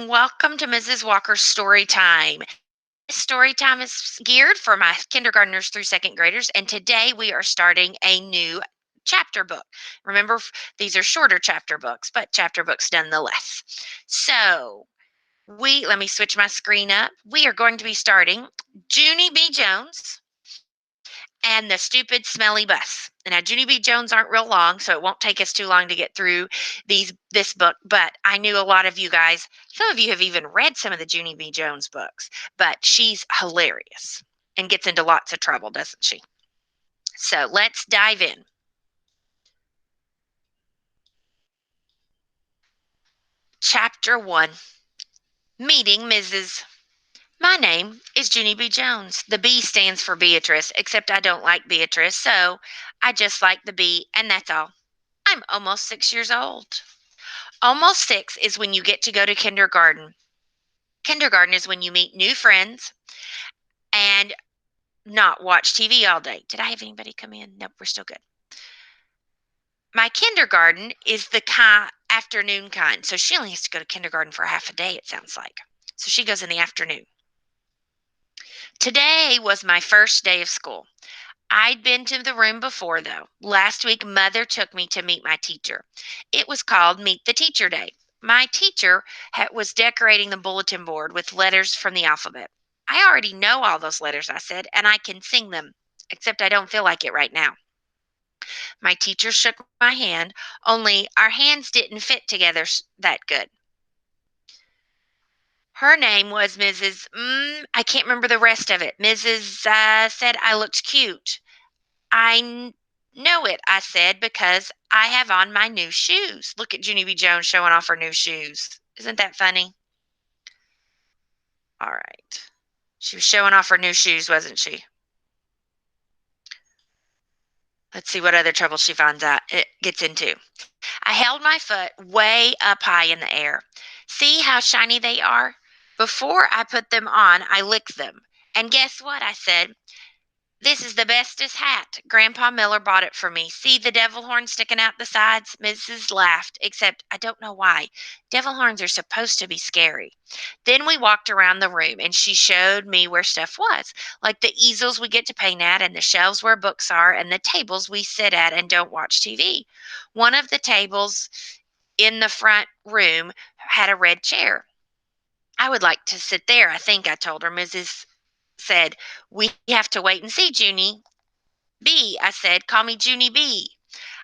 Welcome to Mrs. Walker's Story Time. Story Time is geared for my kindergartners through second graders, and today we are starting a new chapter book. Remember, these are shorter chapter books, but chapter books nonetheless. So, let me switch my screen up. We are going to be starting Junie B. Jones and the Stupid Smelly Bus. And now Junie B. Jones aren't real long, so it won't take us too long to get through this book. But I knew a lot of you guys, some of you have even read some of the Junie B. Jones books, but she's hilarious and gets into lots of trouble, doesn't she? So let's dive in. Chapter 1, Meeting Mrs. My name is Junie B. Jones. The B stands for Beatrice, except I don't like Beatrice, so I just like the B, and that's all. I'm almost 6 years old. Almost six is when you get to go to kindergarten. Kindergarten is when you meet new friends and not watch TV all day. Did I have anybody come in? Nope, we're still good. My kindergarten is the afternoon kind. So she only has to go to kindergarten for half a day, it sounds like. So she goes in the afternoon. Today was my first day of school. I'd been to the room before, though. Last week, Mother took me to meet my teacher. It was called Meet the Teacher Day. My teacher was decorating the bulletin board with letters from the alphabet. I already know all those letters, I said, and I can sing them, except I don't feel like it right now. My teacher shook my hand, only our hands didn't fit together that good. Her name was Mrs. I can't remember the rest of it. Mrs. Said I looked cute. Know it, I said, because I have on my new shoes. Look at Junie B. Jones showing off her new shoes. Isn't that funny? All right. She was showing off her new shoes, wasn't she? Let's see what other trouble she finds out it gets into. I held my foot way up high in the air. See how shiny they are? Before I put them on, I licked them. And guess what? I said, this is the bestest hat. Grandpa Miller bought it for me. See the devil horns sticking out the sides? Mrs. laughed, except I don't know why. Devil horns are supposed to be scary. Then we walked around the room and she showed me where stuff was, like the easels we get to paint at, and the shelves where books are, and the tables we sit at and don't watch TV. One of the tables in the front room had a red chair. I would like to sit there, I think, I told her. Mrs. said, we have to wait and see, Junie. B, I said, call me Junie B.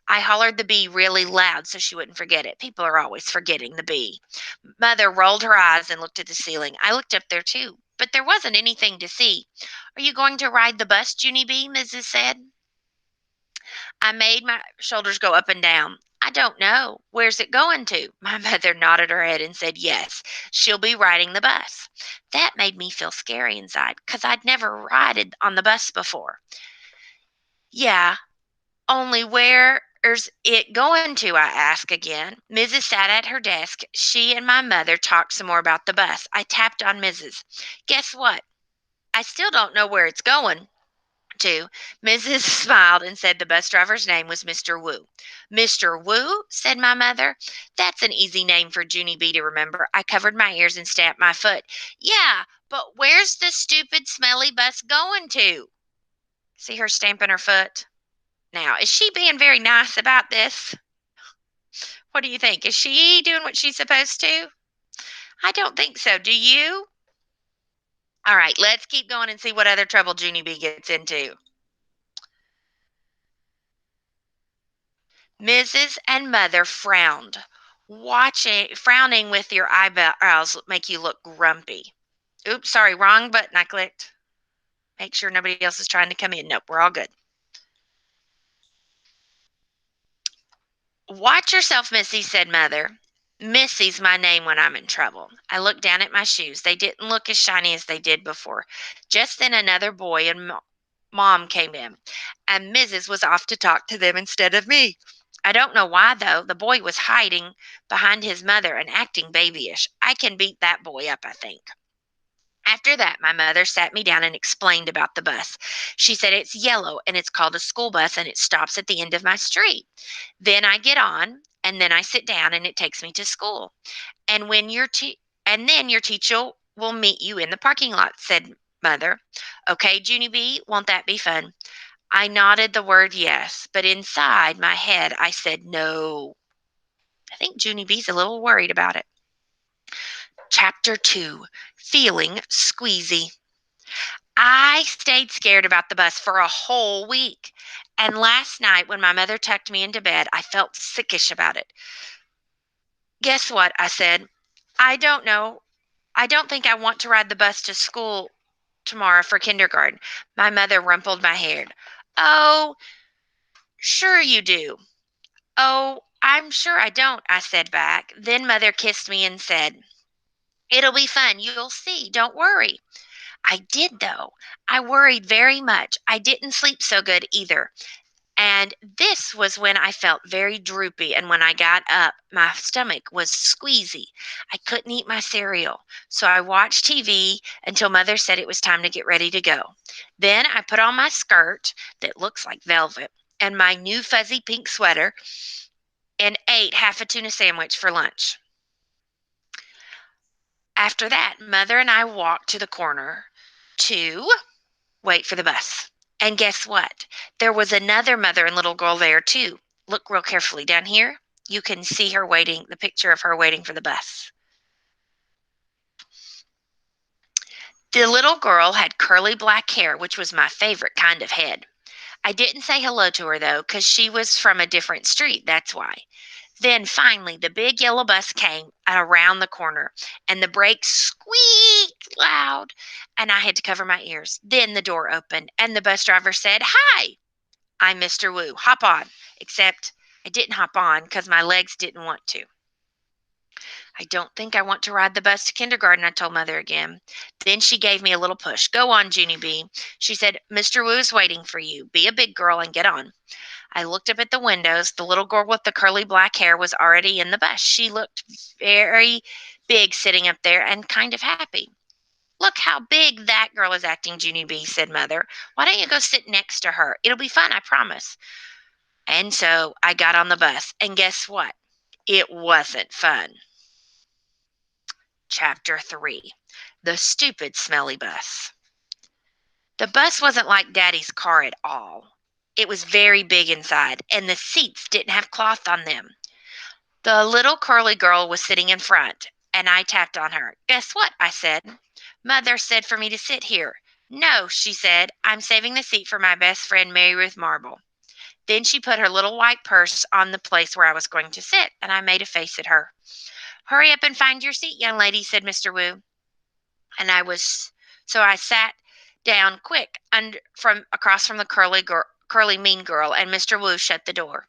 I hollered the B really loud so she wouldn't forget it. People are always forgetting the B. Mother rolled her eyes and looked at the ceiling. I looked up there too, but there wasn't anything to see. Are you going to ride the bus, Junie B? Mrs. said. I made my shoulders go up and down. I don't know. Where's it going to? My mother nodded her head and said, yes, she'll be riding the bus. That made me feel scary inside because I'd never ridden on the bus before. Yeah, only where's it going to? I asked again. Mrs. sat at her desk. She and my mother talked some more about the bus. I tapped on Mrs. Guess what? I still don't know where it's going to. Mrs. smiled and said the bus driver's name was Mr. Wu. Mr. Wu, said my mother. That's an easy name for Junie B to remember. I covered my ears and stamped my foot. Yeah, but where's the stupid, smelly bus going to? See her stamping her foot? Now, is she being very nice about this? What do you think? Is she doing what she's supposed to? I don't think so. Do you? All right, let's keep going and see what other trouble Junie B gets into. Mrs. and Mother frowned. Frowning with your eyebrows make you look grumpy. Oops, sorry, wrong button I clicked. Make sure nobody else is trying to come in. Nope, we're all good. Watch yourself, Missy, said Mother. Missy's my name when I'm in trouble. I looked down at my shoes. They didn't look as shiny as they did before. Just then another boy and Mom came in, and Mrs. was off to talk to them instead of me. I don't know why, though. The boy was hiding behind his mother and acting babyish. I can beat that boy up, I think. After that, my mother sat me down and explained about the bus. She said it's yellow and it's called a school bus and it stops at the end of my street. Then I get on and then I sit down and it takes me to school. And when And then your teacher will meet you in the parking lot, said Mother. Okay, Junie B, won't that be fun? I nodded the word yes, but inside my head I said no. I think Junie B's a little worried about it. Chapter 2, Feeling Squeezy. I stayed scared about the bus for a whole week. And last night, when my mother tucked me into bed, I felt sickish about it. Guess what? I said, I don't know. I don't think I want to ride the bus to school tomorrow for kindergarten. My mother rumpled my hair. Oh, sure you do. Oh, I'm sure I don't, I said back. Then Mother kissed me and said, It'll be fun. You'll see. Don't worry. I did, though. I worried very much. I didn't sleep so good either. And this was when I felt very droopy. And when I got up, my stomach was squeezy. I couldn't eat my cereal. So I watched TV until Mother said it was time to get ready to go. Then I put on my skirt that looks like velvet and my new fuzzy pink sweater and ate half a tuna sandwich for lunch. After that, Mother and I walked to the corner to wait for the bus. And guess what? There was another mother and little girl there too. Look real carefully down here. You can see her waiting, the picture of her waiting for the bus. The little girl had curly black hair, which was my favorite kind of head. I didn't say hello to her though, because she was from a different street. That's why. Then finally, the big yellow bus came around the corner and the brakes squeaked loud and I had to cover my ears. Then the door opened and the bus driver said, Hi, I'm Mr. Wu. Hop on. Except I didn't hop on because my legs didn't want to. I don't think I want to ride the bus to kindergarten, I told Mother again. Then she gave me a little push. Go on, Junie B. She said, Mr. Wu is waiting for you. Be a big girl and get on. I looked up at the windows. The little girl with the curly black hair was already in the bus. She looked very big sitting up there and kind of happy. Look how big that girl is acting, Junie B, said Mother. Why don't you go sit next to her? It'll be fun, I promise. And so I got on the bus, and guess what? It wasn't fun. Chapter 3, The Stupid Smelly Bus. The bus wasn't like Daddy's car at all. It was very big inside, and the seats didn't have cloth on them. The little curly girl was sitting in front, and I tapped on her. Guess what? I said. Mother said for me to sit here. No, she said. I'm saving the seat for my best friend, Mary Ruth Marble. Then she put her little white purse on the place where I was going to sit, and I made a face at her. Hurry up and find your seat, young lady, said Mr. Wu. And I sat down quick from across from the curly mean girl, and Mr. Wu shut the door.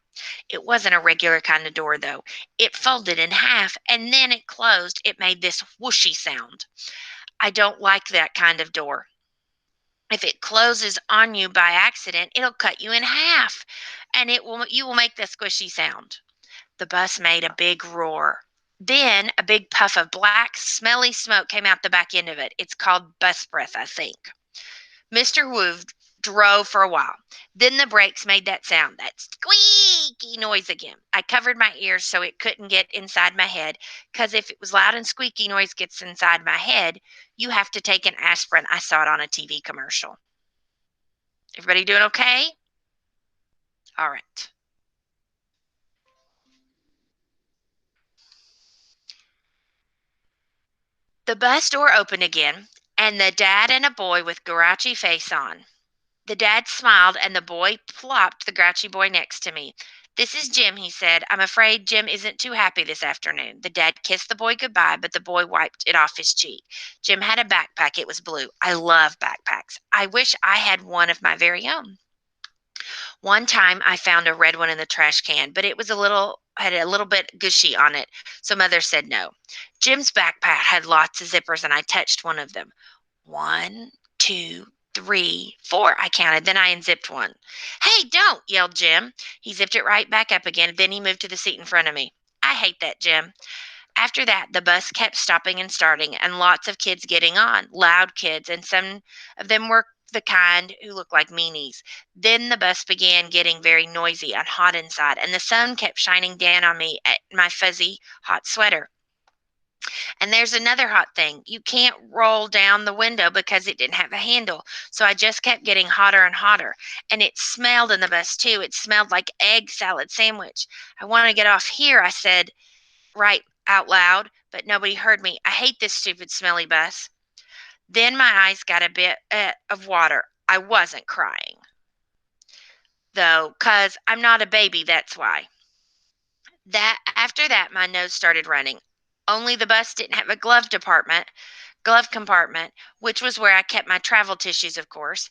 It wasn't a regular kind of door though. It folded in half and then it closed. It made this whooshy sound. I don't like that kind of door. If it closes on you by accident, it'll cut you in half and you will make the squishy sound. The bus made a big roar. Then a big puff of black, smelly smoke came out the back end of it. It's called bus breath, I think. Mr. Wu drove for a while. Then the brakes made that sound, that squeaky noise again. I covered my ears so it couldn't get inside my head, because if it was loud and squeaky noise gets inside my head, you have to take an aspirin. I saw it on a TV commercial. Everybody doing okay? All right. The bus door opened again, and the dad and a boy with grouchy face on. The dad smiled, and the boy plopped the grouchy boy next to me. This is Jim, he said. I'm afraid Jim isn't too happy this afternoon. The dad kissed the boy goodbye, but the boy wiped it off his cheek. Jim had a backpack. It was blue. I love backpacks. I wish I had one of my very own. One time I found a red one in the trash can, but it was had a little bit gushy on it, so Mother said no. Jim's backpack had lots of zippers, and I touched one of them. One, two, three, four, I counted. Then I unzipped one. Hey, don't, yelled Jim. He zipped it right back up again. Then he moved to the seat in front of me. I hate that, Jim. After that, the bus kept stopping and starting, and lots of kids getting on, loud kids, and some of them were the kind who looked like meanies. Then the bus began getting very noisy and hot inside, and the sun kept shining down on me at my fuzzy, hot sweater. And there's another hot thing. You can't roll down the window because it didn't have a handle. So I just kept getting hotter and hotter. And it smelled in the bus too. It smelled like egg salad sandwich. I want to get off here, I said right out loud, but nobody heard me. I hate this stupid smelly bus. Then my eyes got a bit of water. I wasn't crying, though, because I'm not a baby, that's why. That after that my nose started running. Only the bus didn't have a glove compartment, which was where I kept my travel tissues, of course.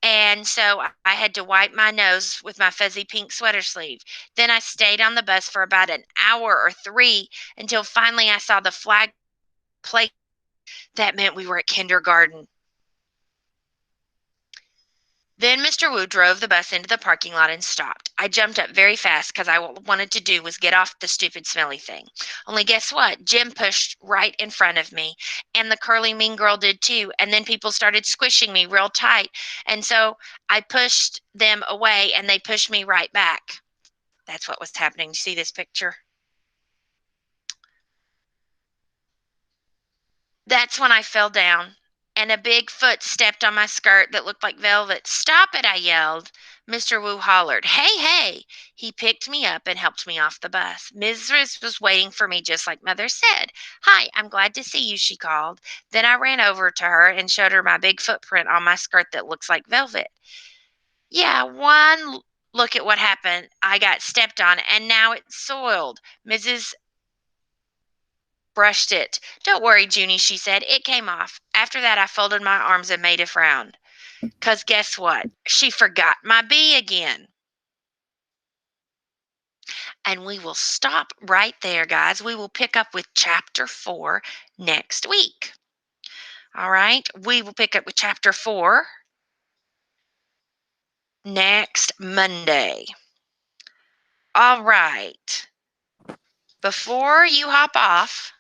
And so I had to wipe my nose with my fuzzy pink sweater sleeve. Then I stayed on the bus for about an hour or three until finally I saw the flag play. That meant we were at kindergarten. Then Mr. Wu drove the bus into the parking lot and stopped. I jumped up very fast because I wanted to do was get off the stupid smelly thing. Only guess what? Jim pushed right in front of me, and the curly mean girl did too. And then people started squishing me real tight. And so I pushed them away, and they pushed me right back. That's what was happening. You see this picture? That's when I fell down, and a big foot stepped on my skirt that looked like velvet. "Stop it!" I yelled. Mr. Wu hollered, "Hey, hey!" He picked me up and helped me off the bus. Mrs. was waiting for me just like Mother said. "Hi, I'm glad to see you," she called. Then I ran over to her and showed her my big footprint on my skirt that looks like velvet. Yeah, look at what happened. I got stepped on, and now it's soiled. Mrs. brushed it. "Don't worry, Junie," she said. "It came off." After that, I folded my arms and made a frown. Because guess what? She forgot my bee again. And we will stop right there, guys. We will pick up with chapter 4 next week. All right. We will pick up with chapter 4 next Monday. All right. Before you hop off,